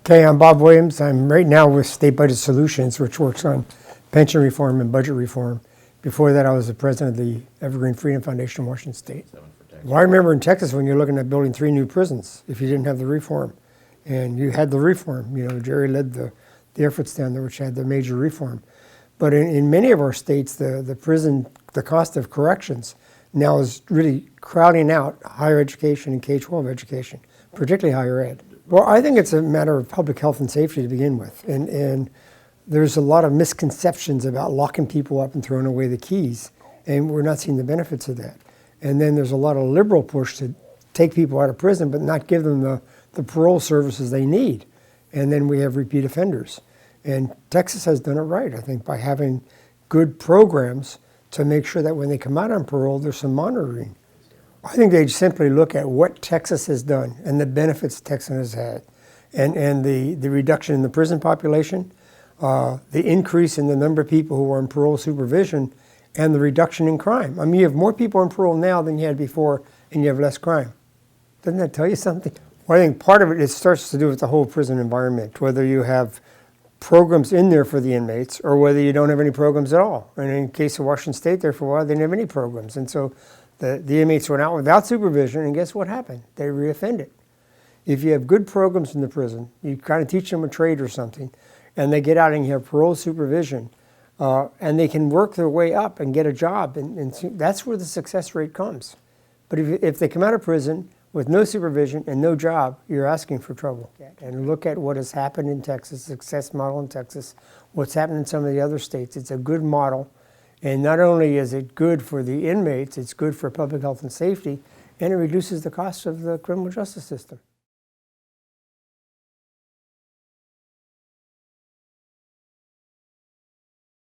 Okay, I'm Bob Williams. I'm right now with State Budget Solutions, which works on pension reform and budget reform. Before that, I was the president of the Evergreen Freedom Foundation in Washington State. Well, I remember in Texas when you're looking at building 3 new prisons if you didn't have the reform. And you had the reform. You know, Jerry led the efforts down there, which had the major reform. But in many of our states, the cost of corrections now is really crowding out higher education and K-12 education, particularly higher ed. Well, I think it's a matter of public health and safety to begin with. And there's a lot of misconceptions about locking people up and throwing away the keys. And we're not seeing the benefits of that. And then there's a lot of liberal push to take people out of prison but not give them the parole services they need. And then we have repeat offenders. And Texas has done it right, I think, by having good programs to make sure that when they come out on parole, there's some monitoring. I think they simply look at what Texas has done and the benefits Texas has had, and the reduction in the prison population, the increase in the number of people who are on parole supervision, and the reduction in crime. I mean, you have more people on parole now than you had before, and you have less crime. Doesn't that tell you something? Well, I think part of it starts to do with the whole prison environment, whether you have programs in there for the inmates or whether you don't have any programs at all. And in the case of Washington State, there for a while, they didn't have any programs. And so the inmates went out without supervision, and guess what happened? They reoffended. If you have good programs in the prison, you kind of teach them a trade or something, and they get out and you have parole supervision, and they can work their way up and get a job, and that's where the success rate comes. But if they come out of prison with no supervision and no job, you're asking for trouble. And look at what has happened in Texas, success model in Texas, what's happened in some of the other states. It's a good model. And not only is it good for the inmates, it's good for public health and safety, and it reduces the cost of the criminal justice system.